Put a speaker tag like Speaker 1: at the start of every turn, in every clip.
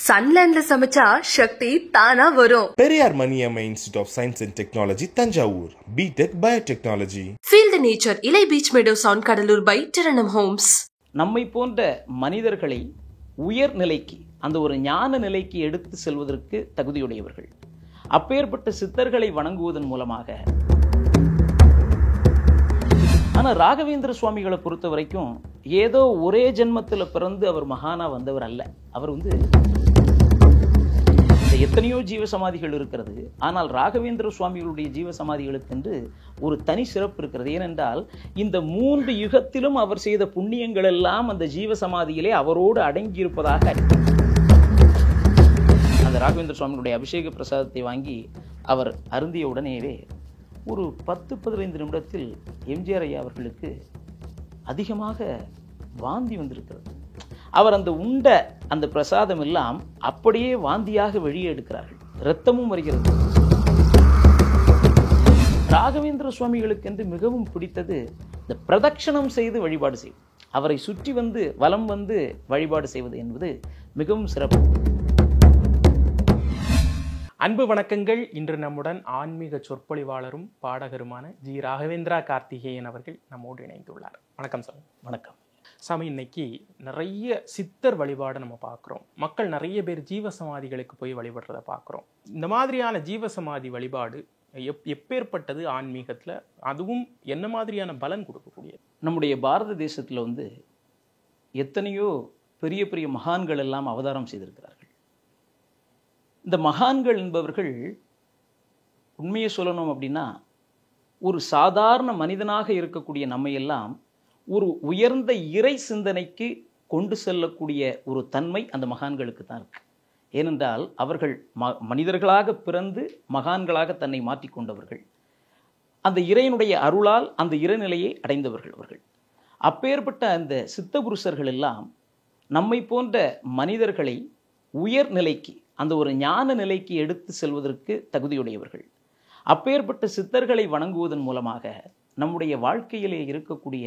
Speaker 1: சன்லேண்ட்ல சமைச்சா சக்தி தானா வரும்.
Speaker 2: Periyar Maniammai institute of science and technology, Thanjavur. BTech biotechnology.
Speaker 1: Feel the nature. இலை beach meadows on Cuddalore by டிரனம் ஹோம்ஸ்.
Speaker 3: நம்மை போன்ற மனிதர்களை உயர் நிலைக்கு, அந்த ஒரு ஞான நிலைக்கு எடுத்து செல்வதற்கு தகுதியுடையவர்கள். அப்பேற்பட்ட சித்தர்களை வணங்குவதன் மூலமாக. ஆனால் ராகவேந்திர சுவாமிகளை பொறுத்த வரைக்கும் ஏதோ ஒரே ஜென்மத்தில் பிறந்து அவர் மகானா வந்தவர் அல்ல. அவர் எத்தனையோ ஜீவசமாதிகள் இருக்கிறது. ஆனால் ராகவேந்திர சுவாமிகளுடைய ஜீவசமாதிகளுக்கு என்று ஒரு தனி சிறப்பு இருக்கிறது. ஏனென்றால் இந்த 3 யுகத்திலும் அவர் செய்த புண்ணியங்கள் எல்லாம் அந்த ஜீவசமாதியிலே அவரோடு அடங்கி இருப்பதாக அந்த ராகவேந்திர சுவாமிகளுடைய அபிஷேக பிரசாதத்தை வாங்கி அவர் அருந்திய உடனேவே ஒரு 10-15 நிமிடத்தில் எம்ஜிஆர் ஐயா அவர்களுக்கு அதிகமாக வாந்தி வந்திருக்கிறது. அவர் அந்த உண்ட அந்த பிரசாதம் எல்லாம் அப்படியே வாந்தியாக வெளியே எடுக்கிறார்கள். இரத்தமும் வருகிறது. ராகவேந்திர சுவாமிகளுக்கு என்று மிகவும் பிடித்தது இந்த பிரதட்சணம் செய்து வழிபாடு செய்வது. அவரை சுற்றி வந்து வலம் வந்து வழிபாடு செய்வது என்பது மிகவும் சிறப்பு.
Speaker 4: அன்பு வணக்கங்கள். இன்று நம்முடன் ஆன்மீக சொற்பொழிவாளரும் பாடகருமான ஜி ராகவேந்திரா கார்த்திகேயன் அவர்கள் நம்மோடு இணைந்துள்ளார். வணக்கம் சாமி.
Speaker 3: வணக்கம்
Speaker 4: சாமி. இன்னைக்கு நிறைய சித்தர் வழிபாடு நம்ம பார்க்குறோம். மக்கள் நிறைய பேர் ஜீவசமாதிகளுக்கு போய் வழிபடுறதை பார்க்குறோம். இந்த மாதிரியான ஜீவசமாதி வழிபாடு எப்பேற்பட்டது ஆன்மீகத்தில்? அதுவும் என்ன மாதிரியான பலன் கொடுக்கக்கூடியது?
Speaker 3: நம்முடைய பாரத தேசத்தில் எத்தனையோ பெரிய பெரிய மகான்கள் எல்லாம் அவதாரம் செய்திருக்கிறார்கள். இந்த மகான்கள் என்பவர்கள் உண்மையை சொல்லணும் அப்படின்னா, ஒரு சாதாரண மனிதனாக இருக்கக்கூடிய நம்மையெல்லாம் ஒரு உயர்ந்த இறை சிந்தனைக்கு கொண்டு செல்லக்கூடிய ஒரு தன்மை அந்த மகான்களுக்கு தான் இருக்கு. ஏனென்றால் அவர்கள் மனிதர்களாக பிறந்து மகான்களாக தன்னை மாற்றிக்கொண்டவர்கள். அந்த இறைவனுடைய அருளால் அந்த இறைநிலையை அடைந்தவர்கள் அவர்கள். அப்பேற்பட்ட அந்த சித்தபுருஷர்கள் எல்லாம் நம்மை போன்ற மனிதர்களை உயர் நிலைக்கு, அந்த ஒரு ஞான நிலைக்கு எடுத்து செல்வதற்கு தகுதியுடையவர்கள். அப்பேற்பட்ட சித்தர்களை வணங்குவதன் மூலமாக நம்முடைய வாழ்க்கையிலே இருக்கக்கூடிய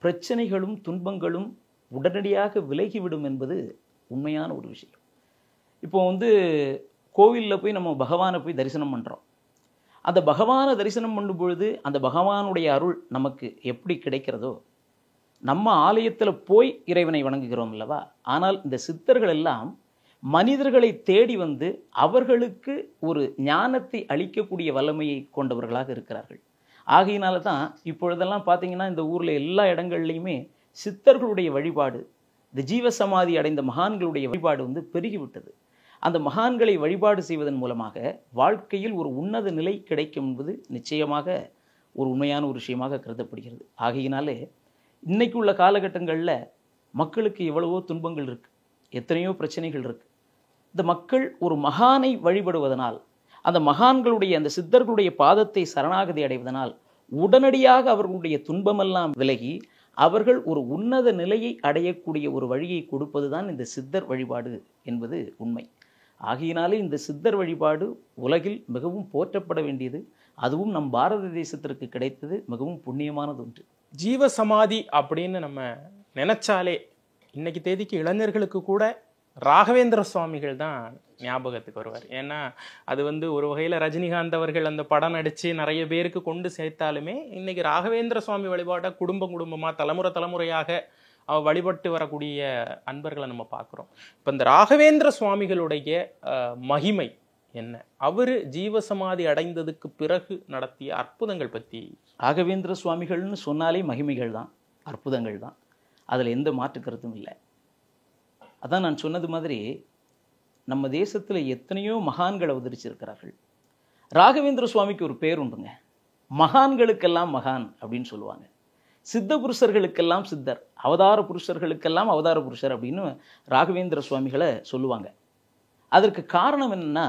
Speaker 3: பிரச்சனைகளும் துன்பங்களும் உடனடியாக விலகிவிடும் என்பது உண்மையான ஒரு விஷயம். இப்போ கோவிலில் போய் நம்ம பகவானை போய் தரிசனம் பண்ணுறோம். அந்த பகவானை தரிசனம் பண்ணும் பொழுது அந்த பகவானுடைய அருள் நமக்கு எப்படி கிடைக்கிறதோ, நம்ம ஆலயத்தில் போய் இறைவனை வணங்குகிறோம் அல்லவா? ஆனால் இந்த சித்தர்கள் எல்லாம் மனிதர்களை தேடி வந்து அவர்களுக்கு ஒரு ஞானத்தை அளிக்கக்கூடிய வல்லமையை கொண்டவர்களாக இருக்கிறார்கள். ஆகையினால தான் இப்பொழுதெல்லாம் பார்த்தீங்கன்னா இந்த ஊரில் எல்லா இடங்கள்லையுமே சித்தர்களுடைய வழிபாடு, இந்த ஜீவசமாதி அடைந்த மகான்களுடைய வழிபாடு பெருகிவிட்டது. அந்த மகான்களை வழிபாடு செய்வதன் மூலமாக வாழ்க்கையில் ஒரு உன்னத நிலை கிடைக்கும் என்பது நிச்சயமாக ஒரு உண்மையான ஒரு விஷயமாக கருதப்படுகிறது. ஆகையினாலே இன்னைக்கு உள்ள காலகட்டங்களில் மக்களுக்கு எவ்வளவோ துன்பங்கள் இருக்குது, எத்தனையோ பிரச்சனைகள் இருக்குது. இந்த மக்கள் ஒரு மகானை வழிபடுவதனால், அந்த மகான்களுடைய அந்த சித்தர்களுடைய பாதத்தை சரணாகதி அடைவதனால் உடனடியாக அவர்களுடைய துன்பமெல்லாம் விலகி அவர்கள் ஒரு உன்னத நிலையை அடையக்கூடிய ஒரு வழியை கொடுப்பது தான் இந்த சித்தர் வழிபாடு என்பது உண்மை. ஆகையினாலே இந்த சித்தர் வழிபாடு உலகில் மிகவும் போற்றப்பட வேண்டியது. அதுவும் நம் பாரத தேசத்திற்கு கிடைத்தது மிகவும் புண்ணியமானது ஒன்று.
Speaker 4: ஜீவசமாதி அப்படின்னு நம்ம நினைச்சாலே இன்னைக்கு தேதிக்கு இளைஞர்களுக்கு கூட ராகவேந்திர சுவாமிகள் தான் ஞாபகத்துக்கு வருவார். ஏன்னா அது ஒரு வகையில் ரஜினிகாந்த் அவர்கள் அந்த படம் நடித்து நிறைய பேருக்கு கொண்டு சேர்த்தாலுமே இன்னைக்கு ராகவேந்திர சுவாமி வழிபாட்டை குடும்பமாக தலைமுறையாக வழிபட்டு வரக்கூடிய அன்பர்களை நம்ம பார்க்குறோம். இப்போ இந்த ராகவேந்திர சுவாமிகளுடைய மகிமை என்ன? அவர் ஜீவசமாதி அடைந்ததுக்கு பிறகு நடத்திய அற்புதங்கள் பற்றி.
Speaker 3: ராகவேந்திர சுவாமிகள்னு சொன்னாலே மகிமைகள் தான், அற்புதங்கள் தான். அதில் எந்த மாற்று கருத்தும் இல்லை. அதான் நான் சொன்னது மாதிரி நம்ம தேசத்தில் எத்தனையோ மகான்கள் அவதரிச்சிருக்கிறார்கள். ராகவேந்திர சுவாமிக்கு ஒரு பேர் உண்டுங்க, மகான்களுக்கெல்லாம் மகான் அப்படின்னு சொல்லுவாங்க. சித்த புருஷர்களுக்கெல்லாம் சித்தர், அவதார புருஷர்களுக்கெல்லாம் அவதார புருஷர் அப்படின்னு ராகவேந்திர சுவாமிகளை சொல்லுவாங்க. அதற்கு காரணம் என்னன்னா,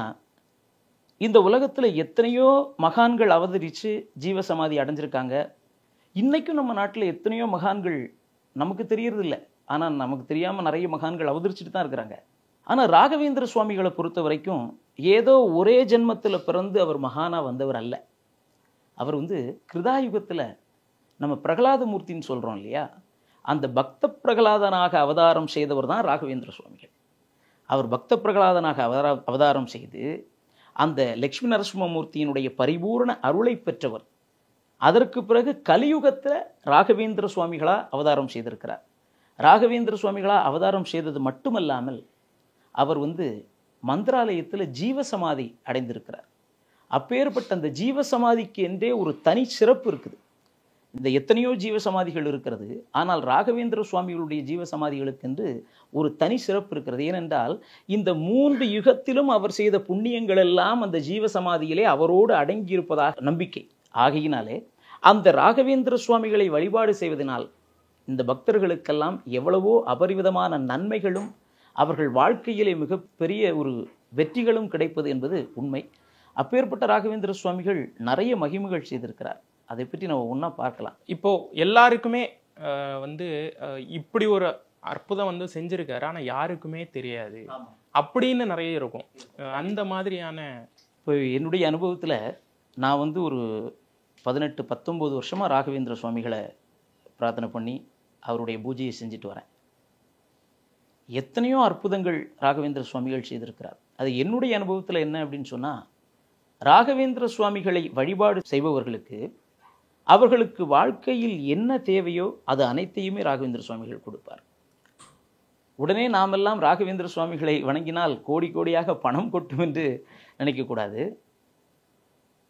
Speaker 3: இந்த உலகத்தில் எத்தனையோ மகான்கள் அவதரித்து ஜீவசமாதி அடைஞ்சிருக்காங்க. இன்றைக்கும் நம்ம நாட்டில் எத்தனையோ மகான்கள் நமக்கு தெரியறதில்ல, ஆனால் நமக்கு தெரியாமல் நிறைய மகான்கள் அவதரிச்சுட்டு தான் இருக்கிறாங்க. ஆனால் ராகவேந்திர சுவாமிகளை பொறுத்த வரைக்கும் ஏதோ ஒரே ஜென்மத்தில் பிறந்து அவர் மகானா வந்தவர் அல்ல. அவர் கிருதாயுகத்தில் நம்ம பிரகலாத மூர்த்தின்னு சொல்கிறோம் இல்லையா, அந்த பக்த பிரகலாதனாக அவதாரம் செய்தவர் தான் ராகவேந்திர சுவாமிகள். அவர் பக்த பிரகலாதனாக அவதாரம் செய்து அந்த லக்ஷ்மி நரசிம்மமூர்த்தியினுடைய பரிபூர்ண அருளை பெற்றவர். அதற்கு பிறகு கலியுகத்தில் ராகவேந்திர சுவாமிகளா அவதாரம் செய்திருக்கிறார். ராகவேந்திர சுவாமிகளா அவதாரம் செய்தது மட்டுமல்லாமல் அவர் மந்திராலயத்தில் ஜீவசமாதி அடைந்திருக்கிறார். அப்பேற்பட்ட அந்த ஜீவசமாதிக்கு என்றே ஒரு தனி சிறப்பு இருக்குது. இந்த எத்தனையோ ஜீவசமாதிகள் இருக்கிறது, ஆனால் ராகவேந்திர சுவாமிகளுடைய ஜீவசமாதிகளுக்கு என்று ஒரு தனி சிறப்பு இருக்கிறது. ஏனென்றால் இந்த 3 யுகத்திலும் அவர் செய்த புண்ணியங்கள் எல்லாம் அந்த ஜீவசமாதியிலே அவரோடு அடங்கியிருப்பதாக நம்பிக்கை. ஆகையினாலே அந்த ராகவேந்திர சுவாமிகளை வழிபாடு செய்வதனால் இந்த பக்தர்களுக்கெல்லாம் எவ்வளவோ அபரிவிதமான நன்மைகளும் அவர்கள் வாழ்க்கையிலே மிகப்பெரிய ஒரு வெற்றிகளும் கிடைப்பது என்பது உண்மை. அப்பேற்பட்ட ராகவேந்திர சுவாமிகள் நிறைய மகிமைகள் செய்திருக்கிறார். அதை பற்றி நம்ம ஒன்றா பார்க்கலாம்.
Speaker 4: இப்போ எல்லாருக்குமே இப்படி ஒரு அற்புதம் செஞ்சிருக்காரு, ஆனால் யாருக்குமே தெரியாது அப்படின்னு நிறைய இருக்கும். அந்த மாதிரியான
Speaker 3: இப்போ என்னுடைய அனுபவத்தில் நான் ஒரு 18-19 வருஷமாக ராகவேந்திர சுவாமிகளை பிரார்த்தனை பண்ணி அவருடைய பூஜையை செஞ்சுட்டு வரேன். எத்தனையோ அற்புதங்கள் ராகவேந்திர சுவாமிகள் செய்திருக்கிறார். அது என்னுடைய அனுபவத்தில் என்ன அப்படின்னு சொன்னால், ராகவேந்திர சுவாமிகளை வழிபாடு செய்பவர்களுக்கு அவர்களுக்கு வாழ்க்கையில் என்ன தேவையோ அது அனைத்தையுமே ராகவேந்திர சுவாமிகள் கொடுப்பார். உடனே நாமெல்லாம் ராகவேந்திர சுவாமிகளை வணங்கினால் கோடி கோடியாக பணம் கொட்டும் என்று நினைக்கக்கூடாது.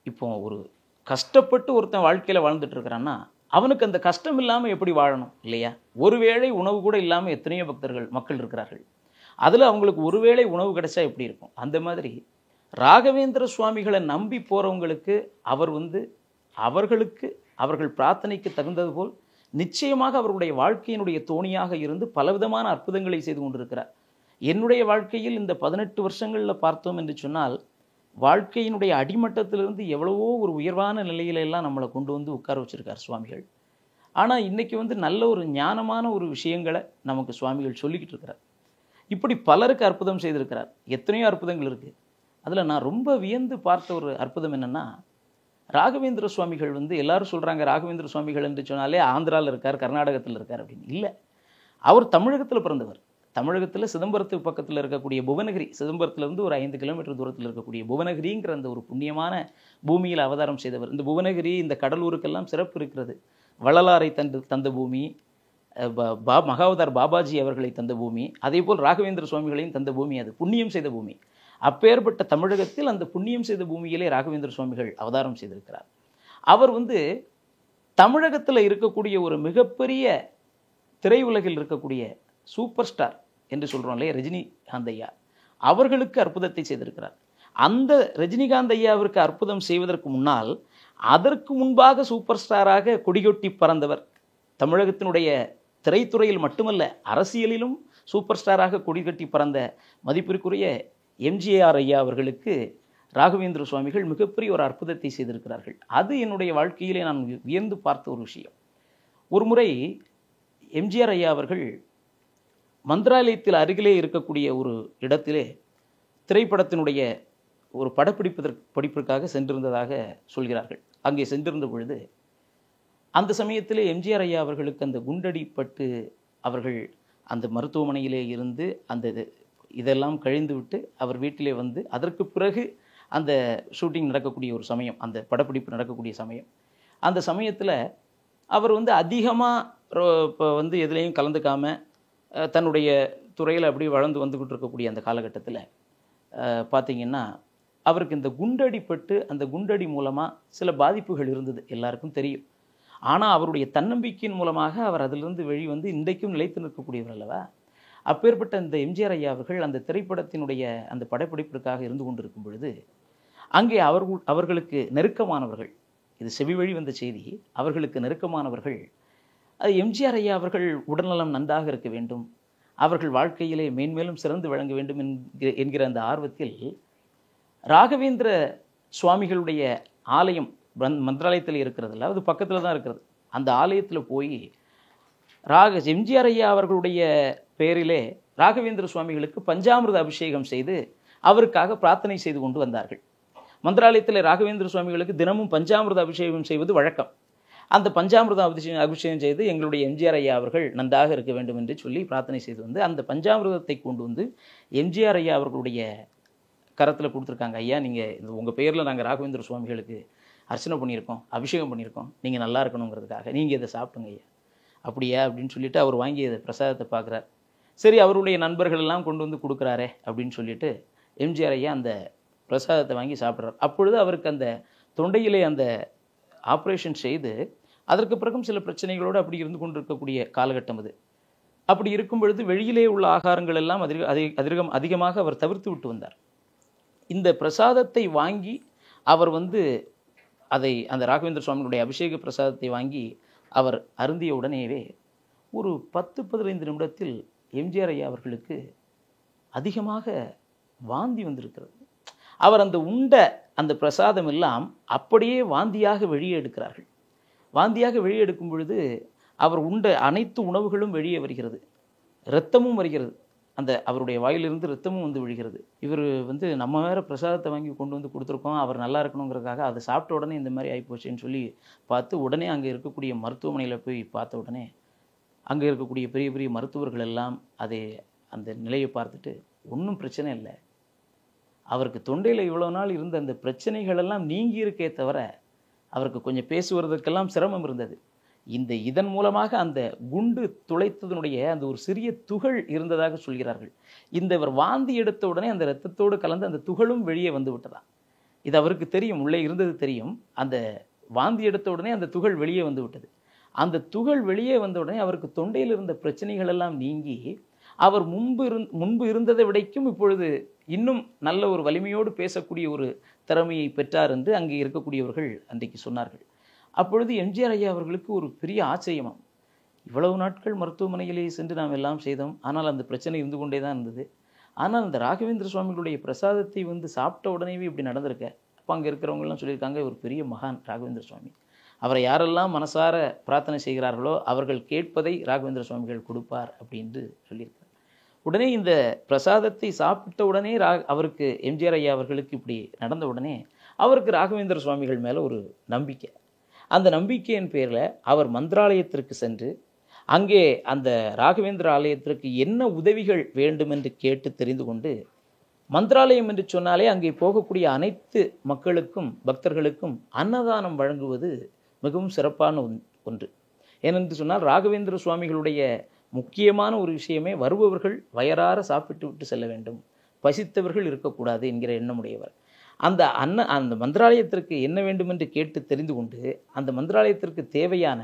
Speaker 3: இப்போ ஒரு கஷ்டப்பட்டு ஒருத்தன் வாழ்க்கையில் வாழ்ந்துட்டு இருக்கிறான்னா அவனுக்கு அந்த கஷ்டம் இல்லாமல் எப்படி வாழணும் இல்லையா? ஒருவேளை உணவு கூட இல்லாமல் எத்தனையோ மக்கள் இருக்கிறார்கள். அதில் அவங்களுக்கு ஒருவேளை உணவு கிடைச்சா எப்படி இருக்கும்? அந்த மாதிரி ராகவேந்திர சுவாமிகளை நம்பி போகிறவங்களுக்கு அவர் அவர்கள் பிரார்த்தனைக்கு தகுந்தது போல் நிச்சயமாக அவருடைய வாழ்க்கையினுடைய தோணியாக இருந்து பலவிதமான அற்புதங்களை செய்து கொண்டிருக்கிறார். என்னுடைய வாழ்க்கையில் இந்த 18 வருஷங்களில் பார்த்தோம் என்று சொன்னால், வாழ்க்கையினுடைய அடிமட்டத்திலிருந்து எவ்வளவோ ஒரு உயர்வான நிலையில எல்லாம் நம்மளை கொண்டு உட்கார வச்சிருக்கார் சுவாமிகள். ஆனால் இன்னைக்கு நல்ல ஒரு ஞானமான ஒரு விஷயங்களை நமக்கு சுவாமிகள் சொல்லிக்கிட்டு இருக்கிறார். இப்படி பலருக்கு அற்புதம் செய்திருக்கிறார். எத்தனையோ அற்புதங்கள் இருக்குது. அதில் நான் ரொம்ப வியந்து பார்த்த ஒரு அற்புதம் என்னென்னா, ராகவேந்திர சுவாமிகள் எல்லாரும் சொல்கிறாங்க ராகவேந்திர சுவாமிகள் என்று சொன்னாலே ஆந்திராவில் இருக்கார், கர்நாடகத்தில் இருக்கார் அப்படின்னு. இல்லை, அவர் தமிழகத்தில் பிறந்தவர். தமிழகத்தில் சிதம்பரத்துக்கு பக்கத்தில் இருக்கக்கூடிய புவனகிரி, சிதம்பரத்திலிருந்து ஒரு 5 கிலோமீட்டர் தூரத்தில் இருக்கக்கூடிய புவனகிரிங்கிற அந்த ஒரு புண்ணியமான பூமியில் அவதாரம் செய்தவர். இந்த புவனகிரி, இந்த கடலூருக்கெல்லாம் சிறப்பு இருக்கிறது. வள்ளலாரை தந்த பூமி, மகாவதார் பாபாஜி அவர்களை தந்த பூமி, அதே போல் ராகவேந்திர சுவாமிகளையும் தந்த பூமி. அது புண்ணியம் செய்த பூமி. அப்பேற்பட்ட தமிழகத்தில் அந்த புண்ணியம் செய்த பூமியிலே ராகவேந்திர சுவாமிகள் அவதாரம் செய்திருக்கிறார். அவர் தமிழகத்தில் இருக்கக்கூடிய ஒரு மிகப்பெரிய திரையுலகில் இருக்கக்கூடிய சூப்பர் ஸ்டார் என்று சொல்கிறோம் இல்லையா, ரஜினிகாந்த் ஐயா, அவர்களுக்கு அற்புதத்தை செய்திருக்கிறார். அந்த ரஜினிகாந்த் ஐயாவிற்கு அற்புதம் செய்வதற்கு முன்னால் அதற்கு முன்பாக சூப்பர் ஸ்டாராக கொடிகொட்டி பறந்தவர். தமிழகத்தினுடைய திரைத்துறையில் மட்டுமல்ல, அரசியலிலும் சூப்பர் ஸ்டாராக கொடிகட்டி பறந்த மதிப்பிற்குரிய எம்ஜிஆர் ஐயா அவர்களுக்கு ராகவேந்திர சுவாமிகள் மிகப்பெரிய ஒரு அற்புதத்தை செய்திருக்கிறார்கள். அது என்னுடைய வாழ்க்கையிலே நான் வியந்து பார்த்த ஒரு விஷயம். ஒரு முறை எம்ஜிஆர் ஐயா அவர்கள் மந்திராலயத்தில் அருகிலே இருக்கக்கூடிய ஒரு இடத்திலே திரைப்படத்தினுடைய ஒரு படிப்பிற்காக சென்றிருந்ததாக சொல்கிறார்கள். அங்கே சென்றிருந்த பொழுது அந்த சமயத்திலே எம்ஜிஆர் ஐயா அவர்களுக்கு அந்த குண்டடிப்பட்டு அவர்கள் அந்த மருத்துவமனையிலே இருந்து இதெல்லாம் கழிந்து விட்டு அவர் வீட்டிலே அதற்கு பிறகு அந்த ஷூட்டிங் நடக்கக்கூடிய ஒரு சமயம், அந்த படப்பிடிப்பு நடக்கக்கூடிய சமயம். அந்த சமயத்தில் அவர் அதிகமாக இப்போ எதுலேயும் கலந்துக்காமல் தன்னுடைய துறையில் அப்படி வளர்ந்து வந்துக்கிட்டு இருக்கக்கூடிய அந்த காலகட்டத்தில் பார்த்திங்கன்னா அவருக்கு இந்த குண்டடிப்பட்டு அந்த குண்டடி மூலமாக சில பாதிப்புகள் இருந்தது, எல்லாருக்கும் தெரியும். ஆனால் அவருடைய தன்னம்பிக்கையின் மூலமாக அவர் அதிலிருந்து இன்றைக்கும் நிலைத்து நிற்கக்கூடியவர் அல்லவா? அப்பேற்பட்ட இந்த எம்ஜிஆர் ஐயா அவர்கள் அந்த திரைப்படத்தினுடைய அந்த படப்பிடிப்பிற்காக இருந்து கொண்டிருக்கும் பொழுது அங்கே அவர்களுக்கு நெருக்கமானவர்கள், இது செவி வழி வந்த செய்தி, அவர்களுக்கு நெருக்கமானவர்கள் அது எம்ஜிஆர் ஐயா அவர்கள் உடல்நலம் நன்றாக இருக்க வேண்டும், அவர்கள் வாழ்க்கையிலே மேன்மேலும் சிறந்து வழங்க வேண்டும் என்கிற அந்த ஆர்வத்தில் ராகவேந்திர சுவாமிகளுடைய ஆலயம் மந்திராலயத்தில் இருக்கிறதில்ல, அது பக்கத்தில் தான் இருக்கிறது. அந்த ஆலயத்தில் போய் எம்ஜிஆர் ஐயா அவர்களுடைய பெயரிலே ராகவேந்திர சுவாமிகளுக்கு பஞ்சாமிர்த அபிஷேகம் செய்து அவருக்காக பிரார்த்தனை செய்து கொண்டு வந்தார்கள். மந்திராலயத்தில் ராகவேந்திர சுவாமிகளுக்கு தினமும் பஞ்சாமிர்த அபிஷேகம் செய்வது வழக்கம். அந்த பஞ்சாமிர்தம் அபிஷேகம் செய்து எங்களுடைய எம்ஜிஆர் ஐயா அவர்கள் நன்றாக இருக்க வேண்டும் என்று சொல்லி பிரார்த்தனை செய்து வந்து அந்த பஞ்சாமிர்தத்தை கொண்டு வந்து எம்ஜிஆர் ஐயா அவர்களுடைய கரத்தில் கொடுத்துருக்காங்க. ஐயா, நீங்கள் உங்கள் பேரில் நாங்கள் ராகவேந்திர சுவாமிகளுக்கு அர்ச்சனை பண்ணியிருக்கோம், அபிஷேகம் பண்ணியிருக்கோம், நீங்கள் நல்லா இருக்கணுங்கிறதுக்காக நீங்கள் இதை சாப்பிடுங்க ஐயா. அப்படியா அப்படின்னு சொல்லிட்டு அவர் வாங்கி அதை பிரசாதத்தை பார்க்குறார். சரி, அவருடைய நண்பர்கள் எல்லாம் கொண்டு வந்து கொடுக்குறாரே அப்படின்னு சொல்லிட்டு எம்ஜிஆர் ஐயா அந்த பிரசாதத்தை வாங்கி சாப்பிட்றார். அப்பொழுது அவருக்கு அந்த தொண்டையிலே அந்த ஆப்ரேஷன் செய்து அதற்கு பிறகும் சில பிரச்சனைகளோடு அப்படி இருந்து கொண்டிருக்கக்கூடிய காலகட்டம் அது. அப்படி இருக்கும் பொழுது வெளியிலே உள்ள ஆகாரங்கள் எல்லாம் அதிகமாக அவர் தவிர்த்து விட்டு வந்தார். இந்த பிரசாதத்தை வாங்கி அவர் வந்து அதை அந்த ராகவேந்திர சுவாமிகளுடைய அபிஷேக பிரசாதத்தை வாங்கி அவர் அருந்திய உடனேவே ஒரு 10-15 நிமிடத்தில் எம்ஜிஆர் ஐயா அவர்களுக்கு அதிகமாக வாந்தி வந்திருக்கிறது. அவர் அந்த உண்ட அந்த பிரசாதம் எல்லாம் அப்படியே வாந்தியாக வெளியே எடுக்கிறார்கள். வாந்தியாக வெளியே எடுக்கும் பொழுது அவர் உண்ட அனைத்து உணவுகளும் வெளியே வருகிறது, இரத்தமும் வருகிறது, அந்த அவருடைய வாயிலிருந்து இரத்தமும் வந்து விழுகிறது. இவர் வந்து நம்ம வேறு பிரசாதத்தை வாங்கி கொண்டு வந்து கொடுத்துருக்கோம், அவர் நல்லா இருக்கணுங்கிறதுக்காக அதை சாப்பிட்ட உடனே இந்த மாதிரி ஆகிப்போச்சுன்னு சொல்லி பார்த்து உடனே அங்கே இருக்கக்கூடிய மருத்துவமனையில் போய் பார்த்த உடனே அங்கே இருக்கக்கூடிய பெரிய பெரிய மருத்துவர்கள் எல்லாம் அந்த நிலையை பார்த்துட்டு ஒன்றும் பிரச்சனை இல்லை, அவருக்கு தொண்டையில் இவ்வளோ நாள் இருந்த அந்த பிரச்சனைகள் எல்லாம் நீங்கி இருக்கே தவிர அவருக்கு கொஞ்சம் பேசுவதற்கெல்லாம் சிரமம் இருந்தது. இதன் மூலமாக அந்த குண்டு துளைத்ததனுடைய அந்த ஒரு சிறிய துகள் இருந்ததாக சொல்கிறார்கள். இவர் வாந்தி எடுத்த உடனே அந்த இரத்தத்தோடு கலந்து அந்த துகளும் வெளியே வந்து விட்டதா. இது அவருக்கு தெரியும், உள்ளே இருந்தது தெரியும். அந்த வாந்தி எடுத்த உடனே அந்த துகள் வெளியே வந்து விட்டது. அந்த துகள் வெளியே வந்த உடனே அவருக்கு தொண்டையில் இருந்த பிரச்சனைகள் எல்லாம் நீங்கி அவர் முன்பு இருந்ததை விடைக்கும் இப்பொழுது இன்னும் நல்ல ஒரு வலிமையோடு பேசக்கூடிய ஒரு திறமையை பெற்றார் என்று அங்கே இருக்கக்கூடியவர்கள் அன்றைக்கு சொன்னார்கள். அப்பொழுது எம்ஜிஆர் ஐயா அவர்களுக்கு ஒரு பெரிய ஆச்சரியமாம். இவ்வளவு நாட்கள் மருத்துவமனையிலேயே சென்று நாம் எல்லாம் செய்தோம், ஆனால் அந்த பிரச்சனை இருந்து கொண்டே தான் இருந்தது. ஆனால் அந்த ராகவேந்திர சுவாமிகளுடைய பிரசாதத்தை வந்து சாப்பிட்ட உடனேவே இப்படி நடந்திருக்க. அப்போ அங்கே இருக்கிறவங்கெல்லாம் சொல்லியிருக்காங்க, ஒரு பெரிய மகான் ராகவேந்திர சுவாமி, அவரை யாரெல்லாம் மனசார பிரார்த்தனை செய்கிறார்களோ அவர்கள் கேட்பதை ராகவேந்திர சுவாமிகள் கொடுப்பார் அப்படின்னு சொல்லியிருக்கார். உடனே இந்த பிரசாதத்தை சாப்பிட்ட உடனே அவருக்கு எம்ஜிஆர் ஐயா அவர்களுக்கு இப்படி நடந்த உடனே அவருக்கு ராகவேந்திர சுவாமிகள் மேலே ஒரு நம்பிக்கை. அந்த நம்பிக்கையின் பேரில் அவர் மந்திராலயத்திற்கு சென்று அங்கே அந்த ராகவேந்திர ஆலயத்திற்கு என்ன உதவிகள் வேண்டும் என்று கேட்டு தெரிந்து கொண்டு, மந்திராலயம் என்று சொன்னாலே அங்கே போகக்கூடிய அனைத்து மக்களுக்கும் பக்தர்களுக்கும் அன்னதானம் வழங்குவது மிகவும் சிறப்பான ஒன்று. ஏனென்று சொன்னால் ராகவேந்திர சுவாமிகளுடைய முக்கியமான ஒரு விஷயமே வருபவர்கள் வயறார சாப்பிட்டு விட்டு செல்ல வேண்டும், பசித்தவர்கள் இருக்கக்கூடாது என்கிற எண்ணமுடையவர். அந்த மந்திராலயத்திற்கு என்ன வேண்டும் என்று கேட்டு தெரிந்து கொண்டு அந்த மந்திராலயத்திற்கு தேவையான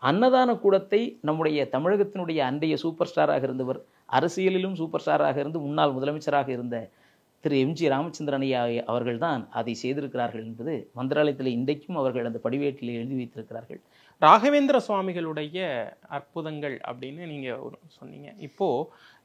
Speaker 3: அன்னதான கூடத்தை நம்முடைய தமிழகத்தினுடைய அன்றைய சூப்பர் ஸ்டாராக இருந்தவர், அரசியலிலும் சூப்பர் ஸ்டாராக இருந்து முன்னாள் முதலமைச்சராக இருந்த திரு எம்ஜி ராமச்சந்திரன் ஐயா அவர்கள் தான் அதை செய்திருக்கிறார்கள் என்பது மந்திராலயத்தில் இன்றைக்கும் அவர்கள் அந்த படிவேட்டில் எழுதி வைத்திருக்கிறார்கள்.
Speaker 4: ராகவேந்திர சுவாமிகளுடைய அற்புதங்கள் அப்படின்னு நீங்க சொன்னீங்க. இப்போ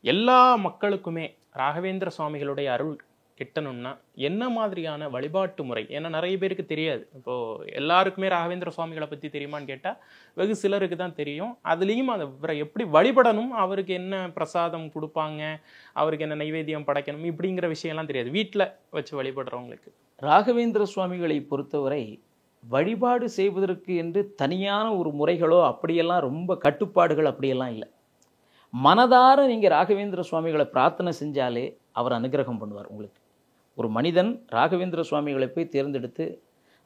Speaker 4: எல்லா மக்களுக்குமே ராகவேந்திர சுவாமிகளுடைய அருள் கிட்டணும்னா என்ன மாதிரியான வழிபாட்டு முறை? ஏன்னா நிறைய பேருக்கு தெரியாது. இப்போ எல்லாருக்குமே ராகவேந்திர சுவாமிகளை பத்தி தெரியுமான்னு கேட்டா வெகு சிலருக்கு தான் தெரியும். அதுலேயும் அவரை எப்படி வழிபடணும், அவருக்கு என்ன பிரசாதம் கொடுப்பாங்க, அவருக்கு என்ன நைவேத்தியம் படைக்கணும், இப்படிங்கிற விஷயம்லாம் தெரியாது வீட்டில் வச்சு வழிபடுறவங்களுக்கு.
Speaker 3: ராகவேந்திர சுவாமிகளை பொறுத்தவரை வழிபாடு செய்வதற்கு என்று தனியான ஒரு முறைகளோ அப்படியெல்லாம் ரொம்ப கட்டுப்பாடுகள் அப்படியெல்லாம் இல்லை. மனதார நீங்கள் ராகவேந்திர சுவாமிகளை பிரார்த்தனை செஞ்சாலே அவர் அனுகிரகம் பண்ணுவார் உங்களுக்கு. ஒரு மனிதன் ராகவேந்திர சுவாமிகளை போய் தேர்ந்தெடுத்து,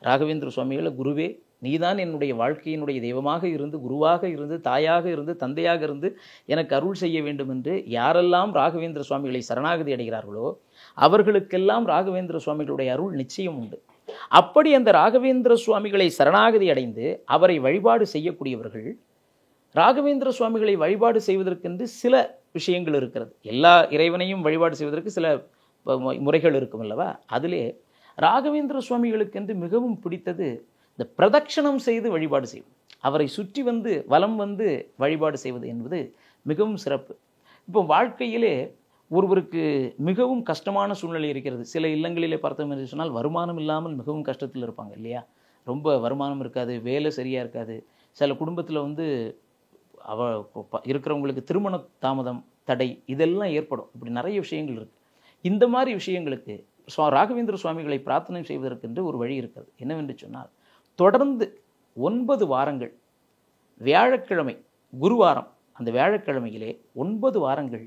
Speaker 3: ராகவேந்திர சுவாமிகளை குருவே நீதான் என்னுடைய வாழ்க்கையினுடைய தெய்வமாக இருந்து, குருவாக இருந்து, தாயாக இருந்து, தந்தையாக இருந்து எனக்கு அருள் செய்ய வேண்டும் என்று யாரெல்லாம் ராகவேந்திர சுவாமிகளை சரணாகதி அடைகிறார்களோ அவர்களுக்கெல்லாம் ராகவேந்திர சுவாமிகளுடைய அருள் நிச்சயம் உண்டு. அப்படி அந்த ராகவேந்திர சுவாமிகளை சரணாகதி அடைந்து அவரை வழிபாடு செய்யக்கூடியவர்கள், ராகவேந்திர சுவாமிகளை வழிபாடு செய்வதற்கென்று சில விஷயங்கள் இருக்கிறது. எல்லா இறைவனையும் வழிபாடு செய்வதற்கு சில முறைகள் இருக்கும் அல்லவா? அதிலே ராகவேந்திர சுவாமிகளுக்கென்று மிகவும் பிடித்தது இந்த பிரதட்சணம் செய்து வழிபாடு செய்வது, அவரை சுற்றி வந்து வலம் வந்து வழிபாடு செய்வது என்பது மிகவும் சிறப்பு. இப்போ வாழ்க்கையிலே ஒருவருக்கு மிகவும் கஷ்டமான சூழ்நிலை இருக்கிறது. சில இல்லங்களிலே பார்த்தோம் என்று சொன்னால் வருமானம் இல்லாமல் மிகவும் கஷ்டத்தில் இருப்பாங்க இல்லையா? ரொம்ப வருமானம் இருக்காது, வேலை சரியாக இருக்காது. சில குடும்பத்தில் வந்து இருக்கிறவங்களுக்கு திருமண தாமதம், தடை இதெல்லாம் ஏற்படும். இப்படி நிறைய விஷயங்கள் இருக்குது. இந்த மாதிரி விஷயங்களுக்கு ராகவேந்திர சுவாமிகளை பிரார்த்தனை செய்வதற்கென்று ஒரு வழி இருக்கிறது. என்னவென்று சொன்னால், தொடர்ந்து 9 வாரங்கள் வியாழக்கிழமை குருவாரம் அந்த வியாழக்கிழமையிலே 9 வாரங்கள்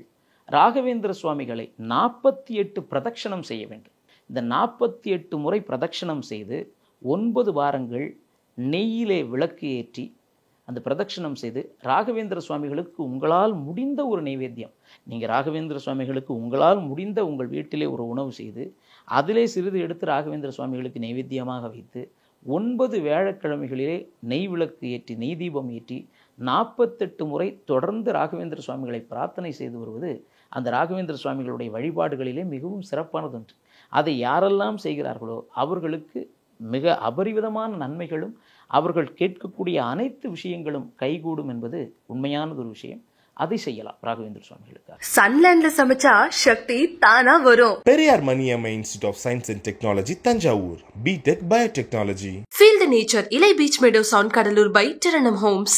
Speaker 3: ராகவேந்திர சுவாமிகளை 48 பிரதட்சணம் செய்ய வேண்டும். இந்த 48 முறை பிரதட்சணம் செய்து 9 வாரங்கள் நெய்யிலே விளக்கு ஏற்றி அந்த பிரதட்சணம் செய்து ராகவேந்திர சுவாமிகளுக்கு உங்களால் முடிந்த ஒரு நைவேத்தியம், நீங்கள் ராகவேந்திர சுவாமிகளுக்கு உங்களால் முடிந்த உங்கள் வீட்டிலே ஒரு உணவு செய்து அதிலே சிறிது எடுத்து ராகவேந்திர சுவாமிகளுக்கு நைவேத்தியமாக வைத்து 9 வியாழக்கிழமைகளிலே நெய் விளக்கு ஏற்றி நெய் தீபம் ஏற்றி 48 முறை தொடர்ந்து ராகவேந்திர சுவாமிகளை பிரார்த்தனை செய்து வருவது அந்த ராகவேந்திர சுவாமிகளுடைய வழிபாடுகளிலே மிகவும் சிறப்பானதொன்று. அதை யாரெல்லாம் செய்கிறார்களோ அவர்களுக்கு மிக அபரிவிதமான நன்மைகளும் அவர்கள் கேட்கக்கூடிய அனைத்து விஷயங்களும் கைகூடும் என்பது உண்மையானது ஒரு விஷயம். அதை செய்யலாம் ராகவேந்திர சுவாமிகளுக்காக.
Speaker 1: சன்லேண்ட்ல சமைச்சா சக்தி தானா வரும்.
Speaker 2: Periyar Maniammai institute of science and technology Thanjavur, BTech biotechnology.
Speaker 1: Feel the nature. Ilai Beach Meadows on Kadalur by Taranam Homes.